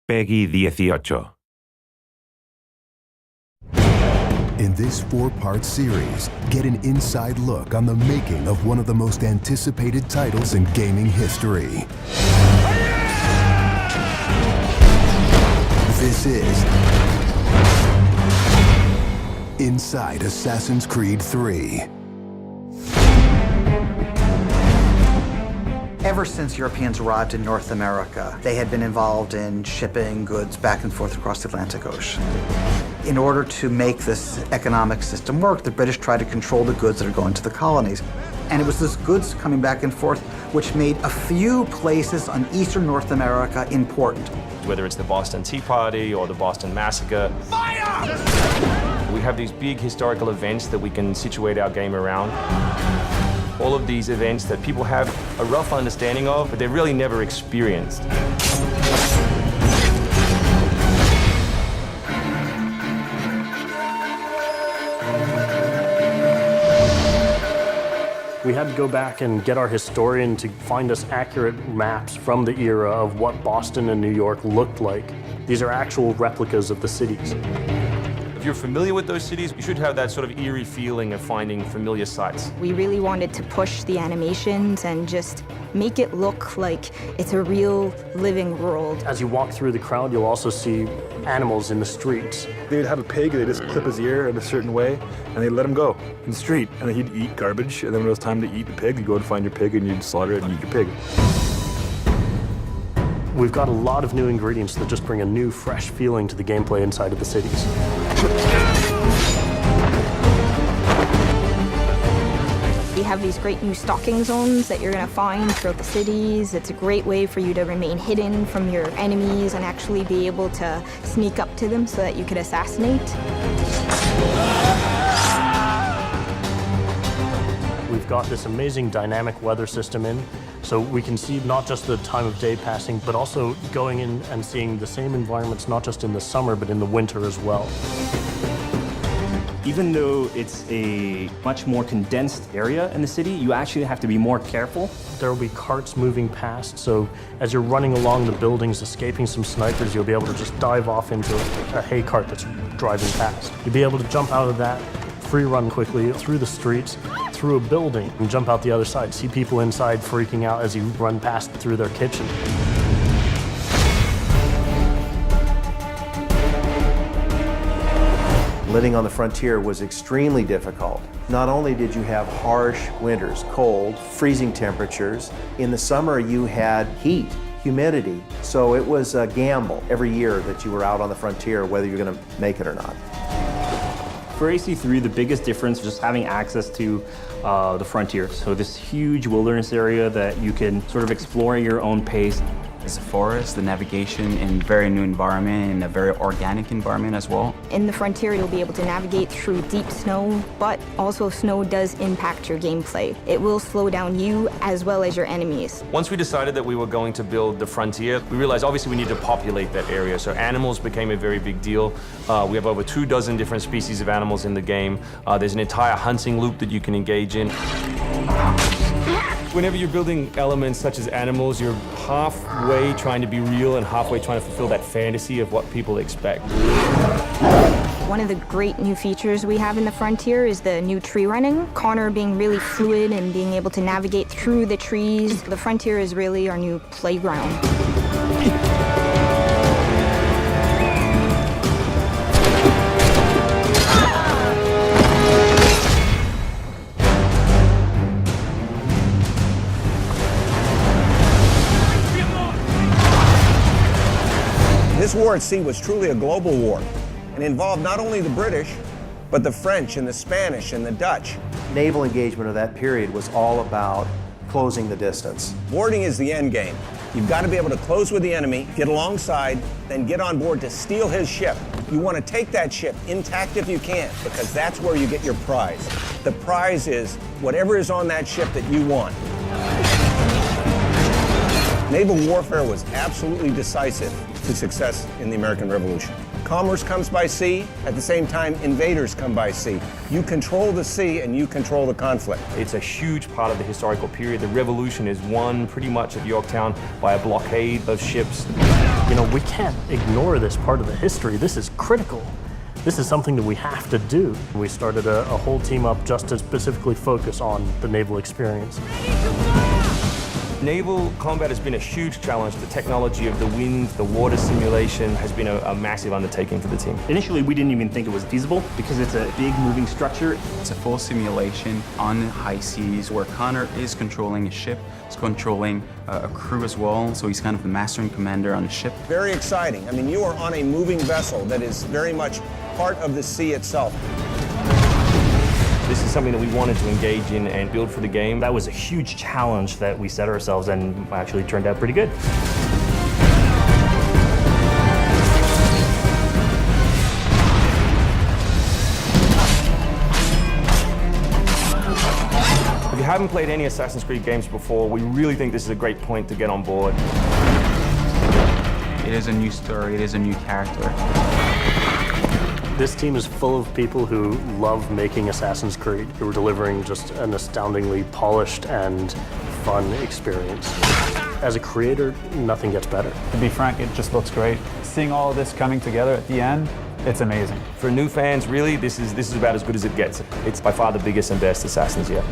Peggy 18. In this 4-part series, get an inside look on the making of one of the most anticipated titles in gaming history. This is Inside Assassin's Creed 3. Ever since Europeans arrived in North America, they had been involved in shipping goods back and forth across the Atlantic Ocean. In order to make this economic system work, the British tried to control the goods that are going to the colonies. And it was this goods coming back and forth which made a few places on eastern North America important. Whether it's the Boston Tea Party or the Boston Massacre. Fire! We have these big historical events that we can situate our game around. All of these events that people have a rough understanding of, but they've really never experienced. We had to go back and get our historian to find us accurate maps from the era of what Boston and New York looked like. These are actual replicas of the cities. If you're familiar with those cities, you should have that sort of eerie feeling of finding familiar sights. We really wanted to push the animations and just make it look like it's a real living world. As you walk through the crowd, you'll also see animals in the streets. They'd have a pig, they'd just clip his ear in a certain way, and they'd let him go in the street. And then he'd eat garbage, and then when it was time to eat the pig, you'd go and find your pig, and you'd slaughter it and eat your pig. We've got a lot of new ingredients that just bring a new, fresh feeling to the gameplay inside of the cities. We have these great new stalking zones that you're going to find throughout the cities. It's a great way for you to remain hidden from your enemies and actually be able to sneak up to them so that you could assassinate. We've got this amazing dynamic weather system in, so we can see not just the time of day passing, but also going in and seeing the same environments, not just in the summer, but in the winter as well. Even though it's a much more condensed area in the city, you actually have to be more careful. There will be carts moving past, so as you're running along the buildings, escaping some snipers, you'll be able to just dive off into a hay cart that's driving past. You'll be able to jump out of that, free run quickly through the streets, through a building, and jump out the other side. See people inside freaking out as you run past through their kitchen. Living on the frontier was extremely difficult. Not only did you have harsh winters, cold, freezing temperatures, in the summer you had heat, humidity, so it was a gamble every year that you were out on the frontier, whether you're going to make it or not. For AC3, the biggest difference is just having access to the frontier. So this huge wilderness area that you can sort of explore at your own pace. It's a forest, the navigation in very new environment, in a very organic environment as well. In the frontier, you'll be able to navigate through deep snow, but also snow does impact your gameplay. It will slow down you as well as your enemies. Once we decided that we were going to build the frontier, we realized obviously we need to populate that area. So animals became a very big deal. We have over 24 different species of animals in the game. There's an entire hunting loop that you can engage in. Whenever you're building elements such as animals, you're halfway trying to be real and halfway trying to fulfill that fantasy of what people expect. One of the great new features we have in the frontier is the new tree running. Connor being really fluid and being able to navigate through the trees. The frontier is really our new playground. This war at sea was truly a global war and involved not only the British, but the French and the Spanish and the Dutch. Naval engagement of that period was all about closing the distance. Boarding is the end game. You've got to be able to close with the enemy, get alongside, then get on board to steal his ship. You want to take that ship intact if you can, because that's where you get your prize. The prize is whatever is on that ship that you want. Naval warfare was absolutely decisive to success in the American Revolution. Commerce comes by sea, at the same time invaders come by sea. You control the sea and you control the conflict. It's a huge part of the historical period. The Revolution is won pretty much at Yorktown by a blockade of ships. You know, we can't ignore this part of the history. This is critical. This is something that we have to do. We started a whole team up just to specifically focus on the naval experience. Naval combat has been a huge challenge. The technology of the wind, the water simulation has been a massive undertaking for the team. Initially, we didn't even think it was feasible because it's a big moving structure. It's a full simulation on high seas where Connor is controlling a ship, he's controlling a crew as well, so he's kind of the master and commander on the ship. Very exciting. I mean, you are on a moving vessel that is very much part of the sea itself. This is something that we wanted to engage in and build for the game. That was a huge challenge that we set ourselves and actually turned out pretty good. If you haven't played any Assassin's Creed games before, we really think this is a great point to get on board. It is a new story, it is a new character. This team is full of people who love making Assassin's Creed, who are delivering just an astoundingly polished and fun experience. As a creator, nothing gets better. To be frank, it just looks great. Seeing all of this coming together at the end, it's amazing. For new fans, really, this is about as good as it gets. It's by far the biggest and best Assassins yet.